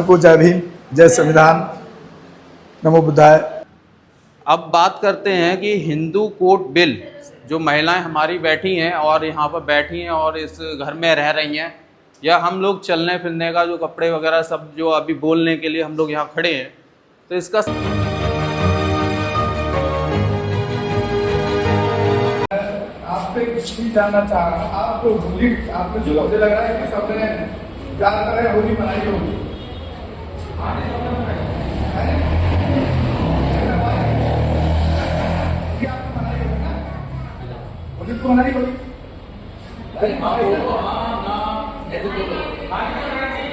को जय भीम, जय संविधान, नमो बुद्धाय। अब बात करते हैं कि हिंदू कोड बिल, जो महिलाएं हमारी बैठी हैं और यहाँ पर बैठी हैं और इस घर में रह रही हैं, या हम लोग चलने फिरने का जो कपड़े वगैरह सब जो अभी बोलने के लिए हम लोग यहाँ खड़े हैं, तो इसका आपसे कुछ भी जानना चाह रहा हूँ। आपको होली, आपको जो मुझे लग रहा है कि सबने ज्यादातर होली मनाई होगी। होली तो मनाई होगी,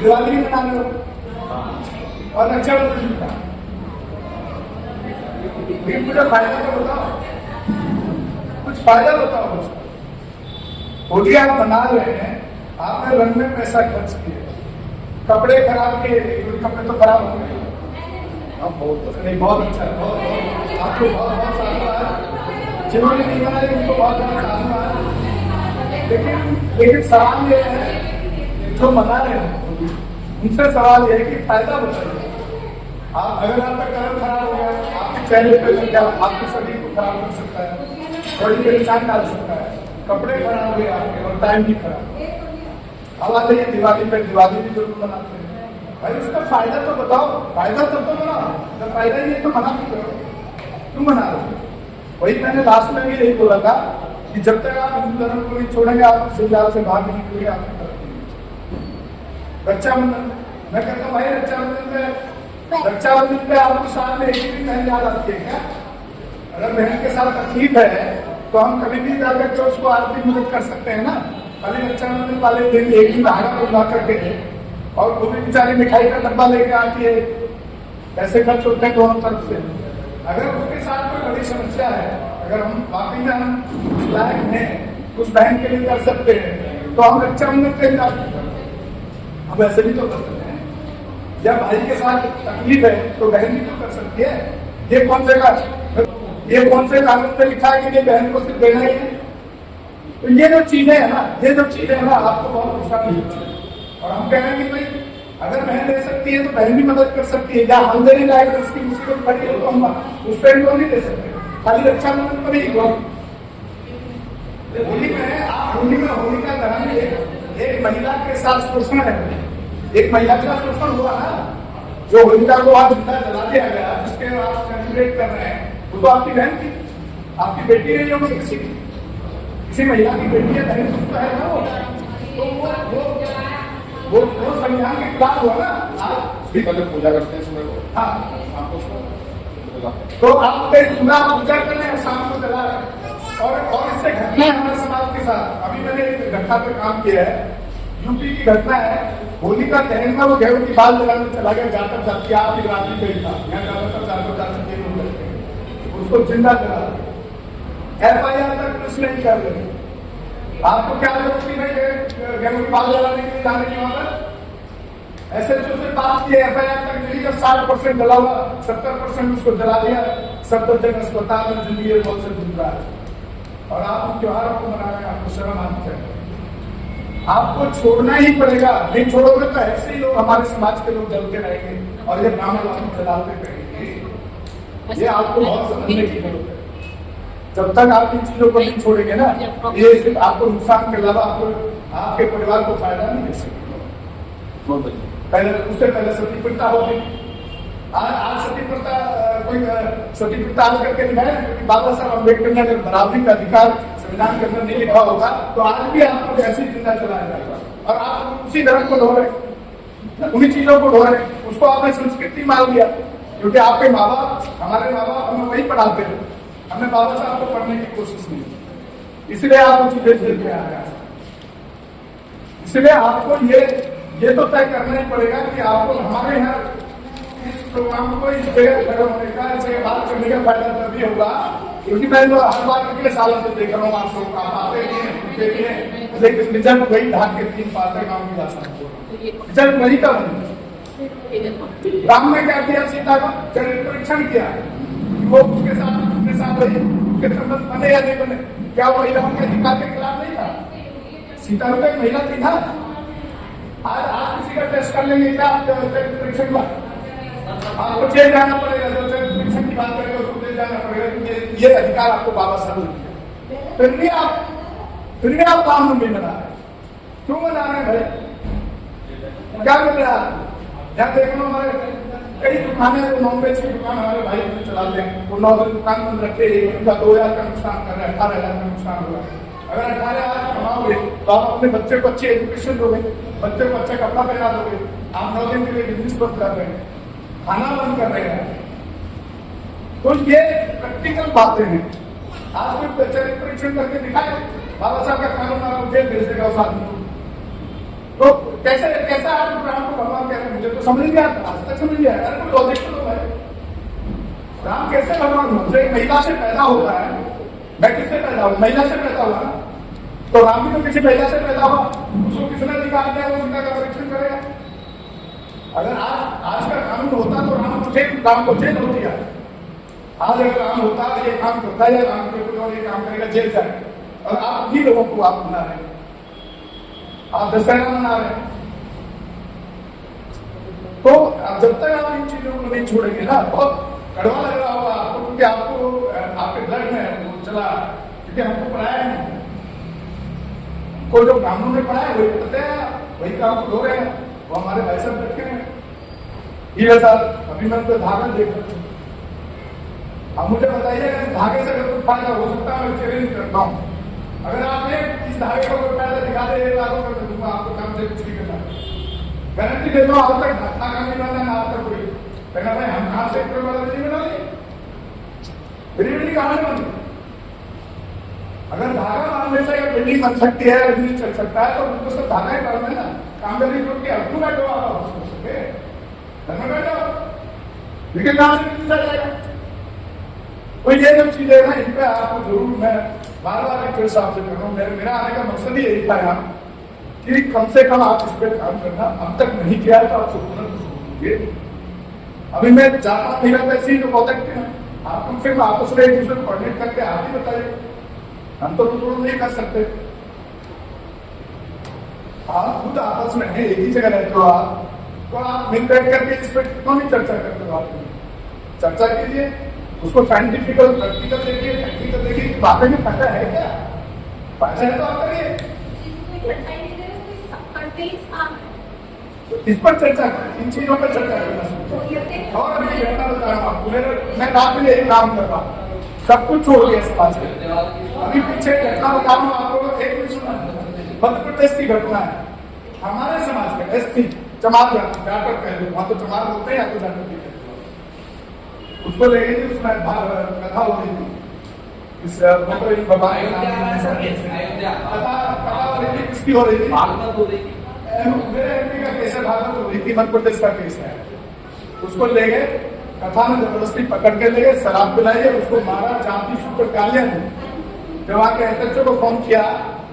दिवाली भी मना लो और रक्षाबंधन भी मना। मुझे फायदा तो बताओ, कुछ फायदा बताओ मुझको। होली आप मना रहे हैं, आपने रंग में पैसा खर्च किया, कपड़े खराब किए, कपड़े तो खराब हो गए। नहीं, बहुत अच्छा, बहुत आपको बहुत बहुत साधुवाद। जिन्होंने नहीं बनाया उनको बहुत बहुत साधुवाद। लेकिन सवाल ये है, जो मना रहे हैं उनसे सवाल ये है कि फायदा बताइए। आप अगर आपका कलर खराब हो गया, आपके चेहरे पे क्या आपके शरीर को खराब कर सकता है, बॉडी पे निशान डाल सकता है, कपड़े खराब हुए आपके और टाइम भी खराब। अब आते हैं दिवाली पे, दिवाली भी जरूर मनाते हैं भाई, उसका फायदा तो बताओ। फायदा तब तो मनाओ, जब फायदा ही है तो मना भी करो। क्यों मना रहे हो? वही मैंने लास्ट में भी यही बोला था कि जब तक आप हिंदू धर्म को नहीं छोड़ेंगे, आप संजाल से बाहर नहीं निकलेंगे। आपकी तरफ रक्षाबंधन, मैं कहता हूँ भाई रक्षाबंधन पे आपको साथ में एक भी बहन याद आती है क्या? अगर बहन के साथ तकलीफ है तो हम कभी भी जाकर उसको आर्थिक मदद कर सकते हैं ना। खाली रक्षाबंधन वाले दिन एक दिन धागा बुला करके और वो भी बेचारी मिठाई का डब्बा लेके आती है, पैसे खर्च होते हैं दोनों तरफ से। अगर उसके साथ कोई बड़ी समस्या है, अगर हम वाकई में हम उस लायक हैं, उस बहन के लिए कर सकते हैं, तो हम रक्षाबंधन पे जा सकते हैं। हम ऐसे भी तो कर सकते हैं। जब भाई के साथ तकलीफ है तो बहन भी तो कर सकती है। ये कौन से कानून पे लिखा है कि ये बहन को सिर्फ देना ही है? तो ये जो चीजें है ना, आपको बहुत नुकसान नहीं होती। और हम कह रहे हैं कि भाई अगर बहन दे सकती है तो बहन भी मदद कर सकती है। या हम देने लायक तो उसकी मुसीबत पड़ी है तो हम उस पर लोग नहीं दे सकते। खाली रक्षाबंधन पर ही होली में आप होली का दहन एक महिला के साथ शोषण है। एक महिला के साथ शोषण हुआ ना, जो होलिका को आज जिंदा जला दिया गया, जिसके आप सेलिब्रेट कर रहे हैं, वो तो आपकी बहन थी, आपकी बेटी नहीं होगी, किसी महिला की बेटी है, बहन कुछ तो है ना। वो संविधान के खिलाफ हुआ ना। आप भी मतलब पूजा करते हैं सुबह को, हाँ तो आप सुबह पूजा कर रहे हैं, शाम को जला रहे हैं। और इससे घटना है हमारे समाज के साथ। अभी मैंने एक घटना पे काम किया है, यूपी की घटना है। होली का दहन में वो गेहूं की बाल जलाने चला गया, जाकर जाती आपकी रात्रि पे था, यहाँ ज्यादातर जाकर जाते लोग रहते हैं, उसको जिंदा जला दिया। FIR तक पुलिस नहीं कर रही। आपको क्या जरूरत थी भाई गेहूं की बाल जलाने के लिए जाने की? वहां पर SHO से बात की, FIR तक नहीं। जब 60% जला हुआ, 70% उसको जला दिया, 70 जगह अस्पताल में जिंदगी बहुत से जुड़ रहा है। और आप त्योहारों को मना रहे हैं, आपको शर्म आनी चाहिए। आपको छोड़ना ही पड़ेगा, नहीं छोड़ोगे तो ऐसे ही लोग, हमारे समाज के लोग जलते रहेंगे और ये ब्राह्मण वाली जलाते रहेंगे। ये आपको बहुत समझने की जरूरत है। जब तक आप इन चीजों को नहीं छोड़ेंगे ना, ये सिर्फ आपको नुकसान के अलावा आपको आपके परिवार को फायदा नहीं दे सकते। उससे पहले सती प्रथा होगी। आज सती प्रथा कोई सती प्रथा आज करके दिखाया, क्योंकि बाबा साहब अम्बेडकर ने अगर बराबरी का अधिकार संविधान के अंदर नहीं लिखा होगा तो आज भी आपको ऐसी जिंदा चलाया जाएगा। और आप उसी धर्म को ढो रहे, उन्हीं चीजों को ढो रहे। उसको आपने संस्कृति मान लिया, क्योंकि आपके माँ बाप, हमारे माँ बाप हमें वही पढ़ाते हैं। हमने बाबा साहब को पढ़ने की कोशिश नहीं की, इसलिए आप चीजें झेल के आ गया। इसलिए आपको ये तो तय करना ही पड़ेगा कि आपको हमारे यहाँ इस प्रोग्राम को इस जगह खड़ा होने का, इस जगह बात करने का फायदा तभी होगा, क्योंकि मैं तो हर बार कितने सालों से देख रहा हूँ आप लोग आते हैं, लेकिन रिजल्ट वही ढाक के 3 पाते गाँव की रास्ता रिजल्ट वही का वही। राम ने क्या किया? सीता का चरित्र परीक्षण किया, वो उसके साथ रही, उसके संबंध बने या नहीं बने। क्या वो महिलाओं के अधिकार के खिलाफ नहीं था? सीता तो एक महिला थी ना। आज किसी का टेस्ट कर लेंगे क्या आप परीक्षण का? आपको जेल जाना पड़ेगा, जो परीक्षण की बात करेगा उसको जेल जाना पड़ेगा, क्योंकि ये अधिकार आपको बाबा साहब ने दिया। फिर भी आप रामनवमी मना रहे, क्यों मना रहे हैं भाई? क्या मिल रहा है? यहाँ देखो हमारे कई दुकानें, नॉनवेज की दुकान हमारे भाई चलाते हैं, वो 9 दिन दुकान बंद रखे, उनका 2,000 का नुकसान कर रहे हैं, 18,000 का नुकसान हुआ। अगर 18,000 कमाओगे तो आप अपने बच्चे को अच्छी एजुकेशन दोगे, बच्चे को अच्छा कपड़ा पहना दोगे। आप 9 दिन के लिए बिजनेस बंद कर रहे हैं, खाना बंद कर रहे हैं। तो ये प्रैक्टिकल बातें हैं। आज कोई वैचारिक परीक्षण करके दिखाए, बाबा साहब का कानून आपको जेल भेज देगा उस आदमी को। तो कैसा आप राम को भगवान कह रहे हैं? मुझे तो समझ नहीं आता, आज तक समझ नहीं आया। अरे कोई लॉजिक तो भाई, राम कैसे भगवान हो? जो एक महिला से पैदा होता है, मैं किससे पैदा हूँ? महिला से पैदा हुआ, तो राम भी तो किसी महिला से पैदा हुआ, उसको किसने अधिकार दिया वो सीता का परीक्षण करेगा? अगर आज का कानून होता तो राम को जेल होती है। आज अगर राम होता ये काम करता है, राम के ऊपर ये काम करेगा, जेल जाए। और आप उन्हीं लोगों को आप मना रहे हैं, आप दशहरा मना रहे हैं। तो जब तक आप इन चीजों को नहीं छोड़ेंगे ना, बहुत कड़वा लग रहा होगा आपको, क्योंकि आपको आपके ब्लड में वो चला, क्योंकि हमको पढ़ाया नहीं, कोई जो ब्राह्मणों ने पढ़ाया वही पढ़ते हैं, वही काम को हो रहे हैं। वो हमारे भाई साहब बैठे हैं, ये साहब अभी मैं उनको धागा देख रहा हूँ। अब मुझे बताइए इस धागे से अगर कुछ फायदा हो सकता है, मैं चैलेंज करता हूँ। अगर आपने इस धागे को कोई फायदा दिखा दे, 1 लाख रुपए में दूंगा आपको, काम से कुछ नहीं करना। गारंटी देता हूँ, आज तक धक्का नहीं बना ना, आज तक कोई कहना भाई हम कहाँ से एक वाला नहीं बना लिए, बिल्डिंग कहाँ से बनी? अगर धागा मारने से बिल्डिंग बन सकती है, बिजनेस चल सकता है, तो उनको सब धागा ही डालना है ना। काम करने की अभी बैठो आप घर में बैठो, लेकिन कहाँ से बिजनेस आ जाएगा? तो ये जो चीजें हैं इन पे आपको जरूर मैं बार बार एक साहब से कर रहा हूँ। मेरा आने का मकसद ही यही था यहाँ कि कम से कम आप इस पर काम करना, अब तक नहीं किया है तो आप तुरंत सोचेंगे। अभी मैं 4-5 महीना ऐसे ही जो बहुत एक्टिव है, आप कम से कम आपस में एक दूसरे को कोऑर्डिनेट करके आप ही बताइए, हम तो नहीं कर सकते। आप खुद आपस में है, एक ही जगह रहते हो आप, तो आप मिल बैठ करके इस पर क्यों नहीं चर्चा करते हो? आप चर्चा कीजिए, उसको साइंटिफिकल प्रैक्टिकल देखिए, टेक्निकल देखिए, वाकई में फायदा है क्या? फायदा है तो आप करिए, तो इस पर चर्चा करें, इन चीजों पर चर्चा करना। और अभी घटना बता रहा हूँ आपको, मैं रात में एक काम कर रहा हूँ, सब कुछ छोड़ दिया समाज में। अभी पीछे घटना बता रहा हूँ आपको, एक मिनट सुना। मध्य प्रदेश की घटना है, हमारे समाज में एसपी जमात जाटक कह दो, वहां तो जमात होते हैं या तो जाटक भी कहते हैं, उसको ले गई थी, उसमें कथा हो रही थी, इस बाबा कथा हो रही थी, किसकी हो रही थी? भागवत हो रही थी, मेरे एमपी का केस है, भागवत हो रही थी, मध्य प्रदेश का केस है। उसको ले गए, कथा में जबरदस्ती पकड़ के ले गए, शराब पिलाई, उसको मारा, जाति सूत्र गालियां दी। जब आके एसएचओ को फोन किया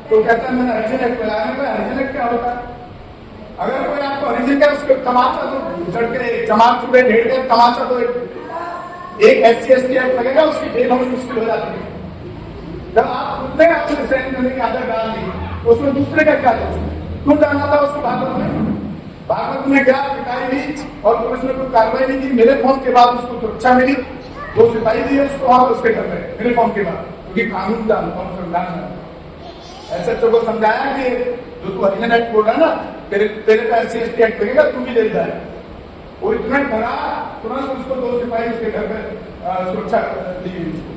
तो कहता है मैंने हरिजन एक्ट लगाया। हरिजन एक्ट क्या होता है? अगर कोई आपको हरिजन का उसको तमाचा दो, चढ़ के जमात चुके ढेर के तमाचा दो, एक SC ST एक्ट लगेगा, उसकी जेल होनी मुश्किल हो जाती है। जब आप उतने आपको डिसाइड करने की आदत डाल दी, उसमें दूसरे का क्या दोष? क्यों डालना था उसको? भागवत में क्या पिटाई हुई और पुलिस ने कोई कार्रवाई नहीं की। मेरे फोन के बाद उसको सुरक्षा मिली, 2 सिपाही दिए उसको, वहां उसके घर में मेरे फोन के बाद, क्योंकि कानून जान और संविधान जान। एसएचओ को समझाया कि जो तू हरिजन एक्ट बोल रहा है ना, तेरे पे SC ST एक्ट लगेगा, तू भी जेल जाए। वो इतना डरा, तुरंत उसको 2 सिपाही उसके घर में सुरक्षा दी उसको।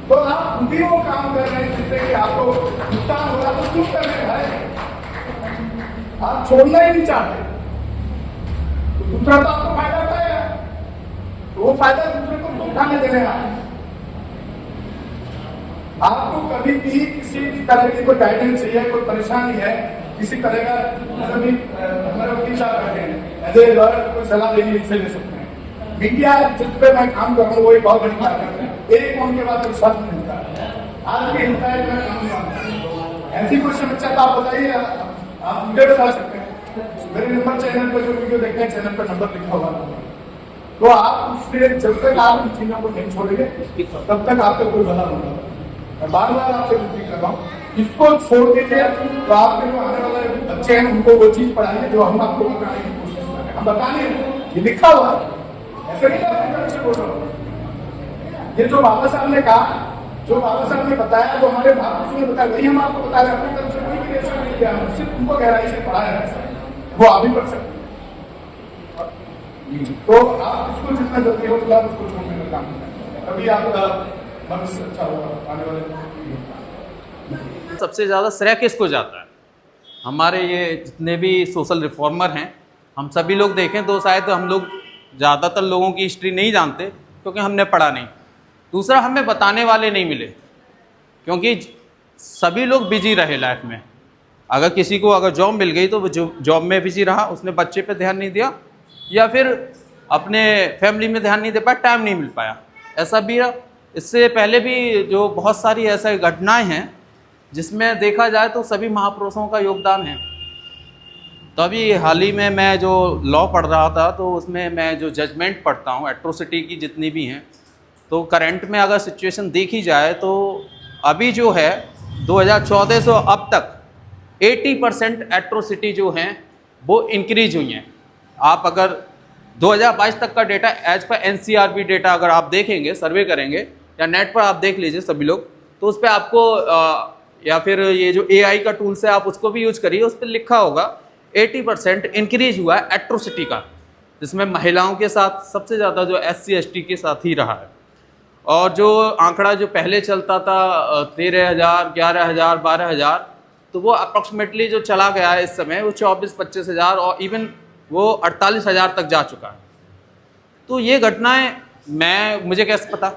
तो आप खुद ही वो काम कर रहे हैं जिससे कि आपको नुकसान हो रहा, तो क्यों कर रहे हैं? आप छोड़ना ही नहीं चाहते, तो दूसरा तो आपको फायदा उठाएगा, तो वो फायदा दूसरे को उठाने देने आपको कभी भी किसी भी तरह की कोई गाइडेंस चाहिए, कोई परेशानी है, किसी तरह का सभी हमारे वकील साहब बैठे हैं, एज ए लॉयर कोई सलाह देनी इनसे ले सकते हैं। मीडिया जिस पे मैं काम कर रहा हूँ वो एक बहुत बड़ी ताकत है, एक फोन के बाद कोई शब्द नहीं मिलता है, आज भी हिलता है, मैं काम नहीं आता। ऐसी कोई समस्या तो आप बताइए, आप मुझे बता सकते हैं। मेरे नंबर चैनल पर जो वीडियो देखते हैं, चैनल पर नंबर लिखा हुआ है, तो आप उससे जब तक आप इन चीजों को नहीं छोड़ेंगे तब तक आपका कोई भला होगा। मैं बार बार आपसे विनती कर रहा हूँ इसको छोड़ दीजिए, तो आपके जो आने वाले बच्चे हैं उनको वो चीज पढ़ाइए जो हम आपको बताने की कोशिश कर रहे हैं। हम बताने ये लिखा हुआ है, ऐसे नहीं अपनी तरफ से बोल रहा हूँ। ये जो बाबा साहब ने कहा, जो बाबा साहब ने बताया, जो हमारे महापुरुषों ने बताया, वही हम आपको बता रहे हैं। अपनी तरफ से कोई क्रिएशन नहीं किया, सिर्फ उनको गहराई से पढ़ाया है, वो आप भी पढ़ सकते हैं। तो आप इसको जितना जल्दी हो तो आप उसको छोड़ने का काम करें, तभी आपका भविष्य अच्छा होगा आने वाले। सबसे ज़्यादा श्रेय किसको जाता है? हमारे ये जितने भी सोशल रिफॉर्मर हैं, हम सभी लोग देखें तो शायद हम लोग ज़्यादातर लोगों की हिस्ट्री नहीं जानते, क्योंकि हमने पढ़ा नहीं। दूसरा, हमें बताने वाले नहीं मिले, क्योंकि सभी लोग बिजी रहे लाइफ में। अगर किसी को अगर जॉब मिल गई तो वो जॉब में बिजी रहा, उसने बच्चे पे ध्यान नहीं दिया, या फिर अपने फैमिली में ध्यान नहीं दे पाया, टाइम नहीं मिल पाया, ऐसा भी रहा। इससे पहले भी जो बहुत सारी ऐसी घटनाएं हैं जिसमें देखा जाए तो सभी महापुरुषों का योगदान है। तो अभी हाल ही में मैं जो लॉ पढ़ रहा था, तो उसमें मैं जो जजमेंट पढ़ता हूँ एट्रोसिटी की जितनी भी हैं, तो करंट में अगर सिचुएशन देखी जाए तो अभी जो है 2014 से अब तक 80% एट्रोसिटी जो हैं वो इंक्रीज हुई हैं। आप अगर 2022 तक का data as per NCRB data अगर आप देखेंगे, सर्वे करेंगे या नेट पर आप देख लीजिए सभी लोग, तो उस पर आपको या फिर ये जो AI का टूल्स है आप उसको भी यूज करिए, उस पर लिखा होगा 80% इंक्रीज हुआ है एट्रोसिटी का, जिसमें महिलाओं के साथ सबसे ज़्यादा जो SC ST के साथ ही रहा है। और जो आंकड़ा जो पहले चलता था 13,000, 11,000, 12,000, तो वो अप्रॉक्सीमेटली जो चला गया है इस समय वो 24-25 हज़ार और इवन वो 48,000 तक जा चुका है। तो ये घटनाएं मुझे कैसे पता?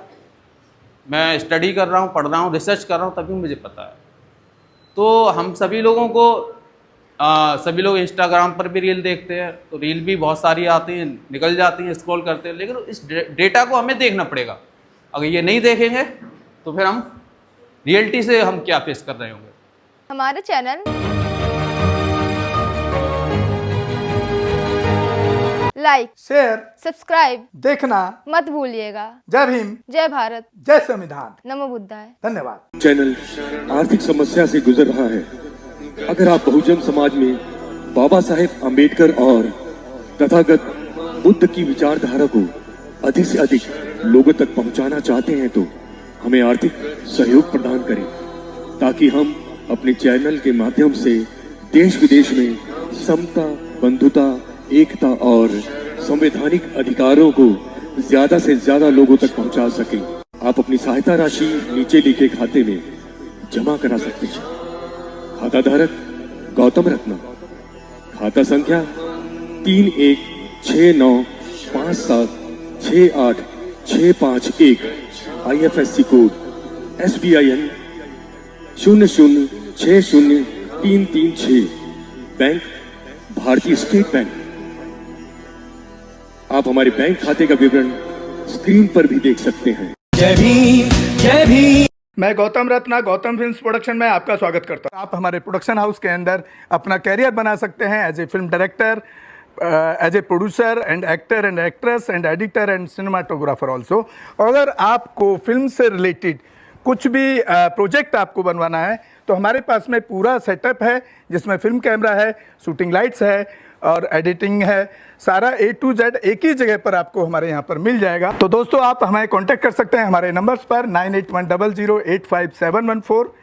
मैं स्टडी कर रहा हूँ, पढ़ रहा हूँ, रिसर्च कर रहा हूँ, तभी मुझे पता है। तो हम सभी लोगों को सभी लोग इंस्टाग्राम पर भी रील देखते हैं, तो रील भी बहुत सारी आती हैं, निकल जाती हैं, स्क्रॉल करते हैं, लेकिन इस डेटा को हमें देखना पड़ेगा। अगर ये नहीं देखेंगे तो फिर हम रियलिटी से हम क्या फेस कर रहे होंगे। हमारे चैनल लाइक, शेयर, सब्सक्राइब देखना मत भूलिएगा। जय भीम, जय भारत, जय संविधान, नमो बुद्धाय। धन्यवाद। चैनल आर्थिक समस्या से गुजर रहा है। अगर आप बहुजन समाज में बाबा साहेब आम्बेडकर और तथागत बुद्ध की विचारधारा को अधिक से अधिक लोगों तक पहुंचाना चाहते हैं तो हमें आर्थिक सहयोग प्रदान करें, ताकि हम अपने चैनल के माध्यम से देश विदेश में समता, बंधुता, एकता और संवैधानिक अधिकारों को ज्यादा से ज्यादा लोगों तक पहुंचा सकें। आप अपनी सहायता राशि नीचे लिखे खाते में जमा करा सकते हैं। खाता धारक गौतम रत्ना, खाता संख्या 316957686551, IFSC कोड SBIN 0060336, बैंक भारतीय स्टेट बैंक। आप हमारे बैंक खाते का विवरण स्क्रीन पर भी देख सकते हैं। जय भीम, जय भीम। मैं गौतम रत्ना, गौतम फिल्म्स प्रोडक्शन में आपका स्वागत करता हूं। आप हमारे प्रोडक्शन हाउस के अंदर अपना कैरियर बना सकते हैं as a film director, as a producer and actor and actress and editor and cinematographer also. अगर आपको फिल्म से रिलेटेड कुछ भी प्रोजेक्ट आपको बनवाना है तो हमारे पास में पूरा सेटअप है, जिसमें फिल्म कैमरा है, शूटिंग लाइट्स है और एडिटिंग है। सारा A to Z एक ही जगह पर आपको हमारे यहाँ पर मिल जाएगा। तो दोस्तों, आप हमें कांटेक्ट कर सकते हैं हमारे नंबर्स पर 9810085714